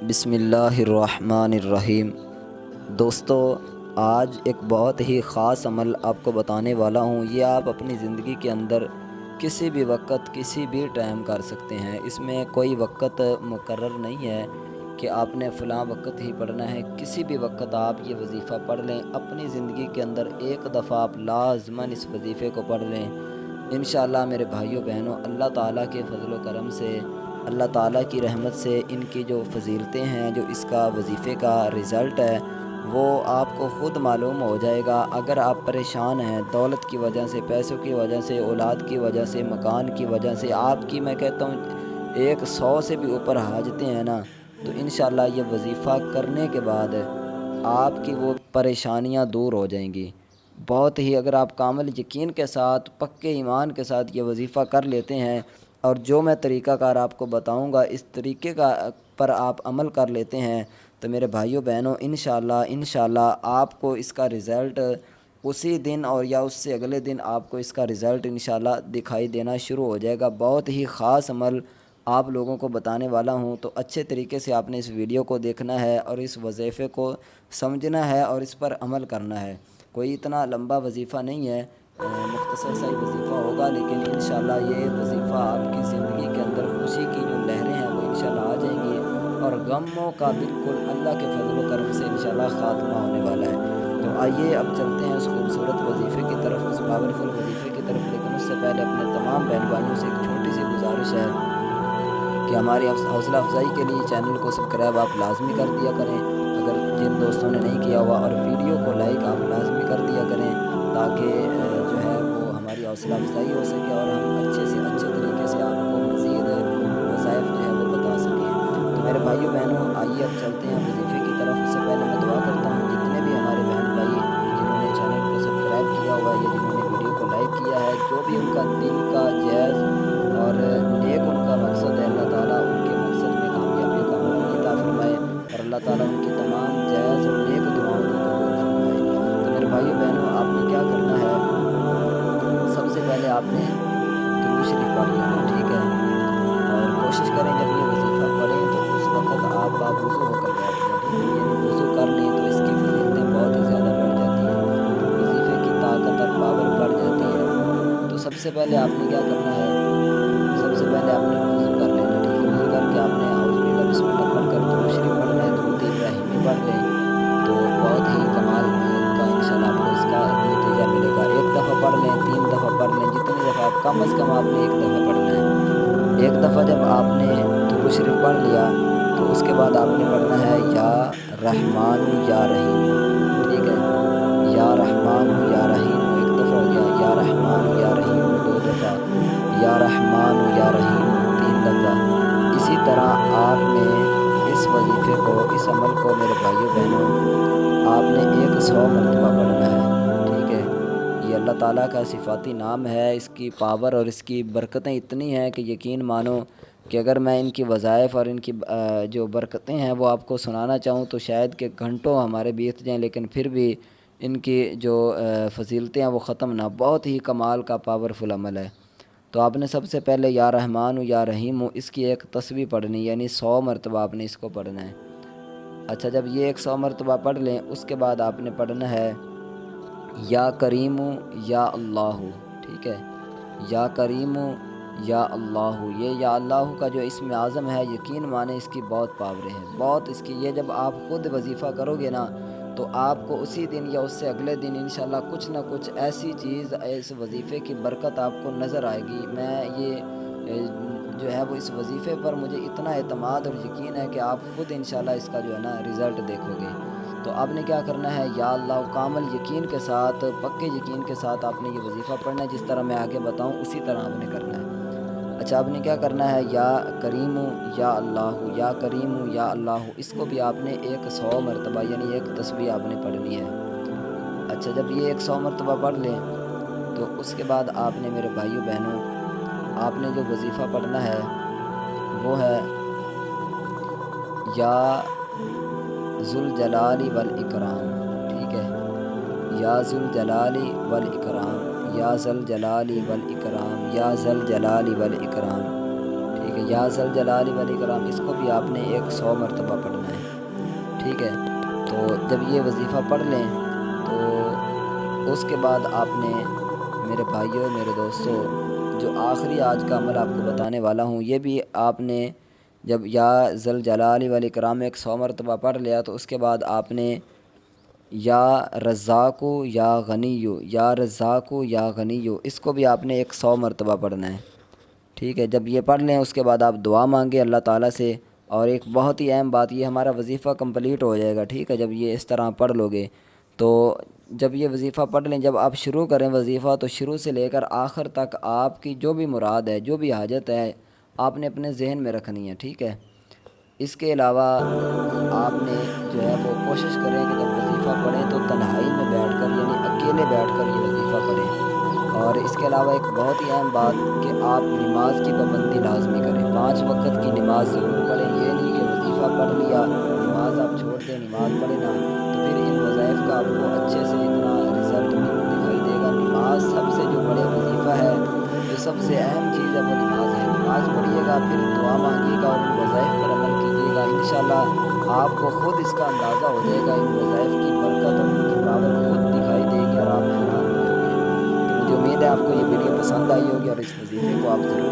بسم اللہ الرحمن الرحیم۔ دوستو، آج ایک بہت ہی خاص عمل آپ کو بتانے والا ہوں۔ یہ آپ اپنی زندگی کے اندر کسی بھی وقت کسی بھی ٹائم کر سکتے ہیں۔ اس میں کوئی وقت مقرر نہیں ہے کہ آپ نے فلاں وقت ہی پڑھنا ہے۔ کسی بھی وقت آپ یہ وظیفہ پڑھ لیں۔ اپنی زندگی کے اندر ایک دفعہ آپ لازماً اس وظیفے کو پڑھ لیں۔ انشاءاللہ میرے بھائیوں بہنوں، اللہ تعالیٰ کے فضل و کرم سے، اللہ تعالیٰ کی رحمت سے ان کی جو فضیلتیں ہیں، جو اس کا وظیفے کا رزلٹ ہے، وہ آپ کو خود معلوم ہو جائے گا۔ اگر آپ پریشان ہیں دولت کی وجہ سے، پیسوں کی وجہ سے، اولاد کی وجہ سے، مکان کی وجہ سے، آپ کی میں کہتا ہوں 100 سے بھی اوپر حاجتیں ہیں نا، تو انشاءاللہ یہ وظیفہ کرنے کے بعد آپ کی وہ پریشانیاں دور ہو جائیں گی۔ بہت ہی اگر آپ کامل یقین کے ساتھ، پکے ایمان کے ساتھ یہ وظیفہ کر لیتے ہیں، اور جو میں طریقہ کار آپ کو بتاؤں گا اس طریقے کا پر آپ عمل کر لیتے ہیں، تو میرے بھائیوں بہنوں انشاءاللہ آپ کو اس کا رزلٹ اسی دن اور یا اس سے اگلے دن آپ کو اس کا رزلٹ انشاءاللہ دکھائی دینا شروع ہو جائے گا۔ بہت ہی خاص عمل آپ لوگوں کو بتانے والا ہوں، تو اچھے طریقے سے آپ نے اس ویڈیو کو دیکھنا ہے اور اس وظیفے کو سمجھنا ہے اور اس پر عمل کرنا ہے۔ کوئی اتنا لمبا وظیفہ نہیں ہے، مختصر سا ہی وظیفہ ہوگا، لیکن انشاءاللہ یہ وظیفہ آپ کی زندگی کے اندر خوشی کی جو لہریں ہیں وہ انشاءاللہ آ جائیں گی، اور غموں کا بالکل اللہ کے فضل و کرم سے انشاءاللہ خاتمہ ہونے والا ہے۔ تو آئیے اب چلتے ہیں اس خوبصورت وظیفے کی طرف، اس پاورفل وظیفے کی طرف، لیکن اس سے پہلے اپنے تمام بہن بھائیوں سے ایک چھوٹی سی گزارش ہے کہ ہماری حوصلہ افزائی کے لیے چینل کو سبسکرائب آپ لازمی کر دیا کریں، اگر جن دوستوں نے نہیں کیا ہوا، اور ویڈیو کو لائک آپ لازمی کر دیا کریں، تاکہ جو ہے وہ ہماری حوصلہ افزائی ہو سکے اور ہم اچھے سے اچھے طریقے سے آپ کو مزید وظائف جو ہے وہ بتا سکیں۔ تو میرے بھائیوں بہنوں، آئیے اب چلتے ہیں وظیفے کی طرف۔ اس سے پہلے میں دعا کرتا ہوں جتنے بھی ہمارے بہن بھائی جنہوں نے چینل کو سبسکرائب کیا ہوا ہے یا جنہوں نے ویڈیو کو لائک کیا ہے، جو بھی ان کا دل کا جائز اور نیک ان کا مقصد ہے، اللہ تعالیٰ ان کے مقصد میں کامیابی کا عمل عطا فرمائے، اور اللہ تعالیٰ ان کی تمام جائز اور نیک دعاؤں کو قبول فرمائے۔ تو میرے بھائیوں بہنوں، آپ نے کیا کرنا ہے، سب سے پہلے آپ نے درود شریف پڑھ لینا ہے، ٹھیک ہے؟ اور کوشش کریں جب یہ وظیفہ پڑھیں تو اس وقت آپ باوضو ہو کر بیٹھ جائیں، ٹھیک ہے؟ یعنی وضو کر لیں تو اس کی فضیلتیں بہت ہی زیادہ بڑھ جاتی ہیں، وظیفے کی طاقت اور پاور بڑھ جاتی ہے۔ تو سب سے پہلے آپ نے کیا کرنا ہے، سب سے پہلے آپ نے وضو کر لینا، ٹھیک ہے؟ وضو کر کے آپ نے اعوذ باللہ بسم اللہ پڑھ کر درود شریف پڑھنا ہے، درود ابراہیمی پڑھ لیں، تو بہت ہی کمال کا انشاءاللہ آپ کو اس کا نتیجہ ملے گا۔ ایک دفعہ پڑھ لیں، 3 دفعہ پڑھ لیں، جتنی دفعہ آپ، کم از کم آپ نے ایک دفعہ پڑھنا ہے۔ ایک دفعہ جب آپ نے درود شریف پڑھ لیا تو اس کے بعد آپ نے پڑھنا ہے یا رحمان یا رحیم، ٹھیک ہے؟ یا رحمان یا رحیم ایک دفعہ ہو گیا، یا رحمان یا رحیم 2 دفعہ، یا رحمان یا رحیم 3 دفعہ۔ اسی طرح آپ نے اس وظیفے کو، اس عمل کو میرے بھائیوں بہنوں، آپ نے 100 مرتبہ پڑھنا ہے، ٹھیک ہے؟ یہ اللہ تعالیٰ کا صفاتی نام ہے، اس کی پاور اور اس کی برکتیں اتنی ہیں کہ یقین مانو کہ اگر میں ان کی وظائف اور ان کی جو برکتیں ہیں وہ آپ کو سنانا چاہوں تو شاید کہ گھنٹوں ہمارے بیت جائیں، لیکن پھر بھی ان کی جو فضیلتیں ہیں وہ ختم نہ۔ بہت ہی کمال کا پاورفل عمل ہے۔ تو آپ نے سب سے پہلے یا رحمان یا رحیم اس کی ایک تسبیح پڑھنی، یعنی 100 مرتبہ آپ نے اس کو پڑھنا ہے۔ اچھا، جب یہ 100 مرتبہ پڑھ لیں اس کے بعد آپ نے پڑھنا ہے یا کریم یا اللہ، ٹھیک ہے؟ یا کریم یا اللہ، یہ یا اللہ کا جو اسم اعظم ہے، یقین مانے اس کی بہت پاوریں ہیں، بہت اس کی۔ یہ جب آپ خود وظیفہ کرو گے نا تو آپ کو اسی دن یا اس سے اگلے دن انشاءاللہ کچھ نہ کچھ ایسی چیز، اس وظیفے کی برکت آپ کو نظر آئے گی۔ میں یہ جو ہے وہ اس وظیفے پر مجھے اتنا اعتماد اور یقین ہے کہ آپ خود انشاءاللہ اس کا جو ہے نا رزلٹ دیکھو گے۔ تو آپ نے کیا کرنا ہے، یا اللہ کامل یقین کے ساتھ، پکے یقین کے ساتھ آپ نے یہ وظیفہ پڑھنا ہے، جس طرح میں آگے بتاؤں اسی طرح آپ نے کرنا ہے۔ اچھا، آپ نے کیا کرنا ہے، یا کریم یا اللہ، یا کریم یا اللہ، اس کو بھی آپ نے 100 مرتبہ یعنی ایک تسبیح آپ نے پڑھنی ہے۔ اچھا، جب یہ 100 مرتبہ پڑھ لیں تو اس کے بعد آپ نے میرے بھائیوں بہنوں، آپ نے جو وظیفہ پڑھنا ہے وہ ہے یا ذوالجلال والاکرام، ٹھیک ہے؟ یا ذوالجلال والاکرام، یا ذوالجلال والاکرام، یا ذوالجلال والاکرام، ٹھیک کہ یا ذل جلال والاکرام، اس کو بھی آپ نے 100 مرتبہ پڑھنا ہے، ٹھیک ہے۔ تو جب یہ وظیفہ پڑھ لیں تو اس کے بعد آپ نے میرے بھائیوں، میرے دوستوں، جو آخری آج کا عمل آپ کو بتانے والا ہوں، یہ بھی آپ نے جب یا ذل جلال والاکرام 100 مرتبہ پڑھ لیا تو اس کے بعد آپ نے یا رزاق یا غنی، یا رزاق یا غنی، اس کو بھی آپ نے 100 مرتبہ پڑھنا ہے، ٹھیک ہے۔ جب یہ پڑھ لیں اس کے بعد آپ دعا مانگیں اللہ تعالیٰ سے، اور ایک بہت ہی اہم بات، یہ ہمارا وظیفہ کمپلیٹ ہو جائے گا، ٹھیک ہے، جب یہ اس طرح پڑھ لو گے تو جب یہ وظیفہ پڑھ لیں، جب آپ شروع کریں وظیفہ تو شروع سے لے کر آخر تک آپ کی جو بھی مراد ہے، جو بھی حاجت ہے، آپ نے اپنے ذہن میں رکھنی ہے، ٹھیک ہے۔ اس کے علاوہ آپ نے جو ہے وہ کوشش کریں کہ جب وظیفہ پڑھیں تو تنہائی میں بیٹھ کر، یعنی اکیلے بیٹھ کر یہ وظیفہ پڑھیں۔ اور اس کے علاوہ ایک بہت ہی اہم بات کہ آپ نماز کی پابندی لازمی کریں، 5 وقت کی نماز ضرور پڑھیں، یہ نہیں کہ وظیفہ پڑھ لیا نماز آپ چھوڑ دیں، نماز پڑھیں نا، تو پھر ان وظائف کا آپ کو اچھے سے اتنا رزلٹ دکھائی دے گا۔ نماز سب سے جو بڑے وظیفہ ہے، جو سب سے اہم چیز ہے وہ نماز ہے، نماز پڑھیے گا، پھر دعا مانگیے گا اور ان وظائف پر عمل کیجیے گا، انشاءاللہ آپ کو خود اس کا اندازہ ہو جائے گا، ان وظائف کی برکت اور ان کی پاور خود دکھائی دے گی اور آپ حیران ہو جائیں گے۔ تو مجھے امید ہے آپ کو یہ ویڈیو پسند آئی ہوگی اور اس وظیفے کو آپ ضرور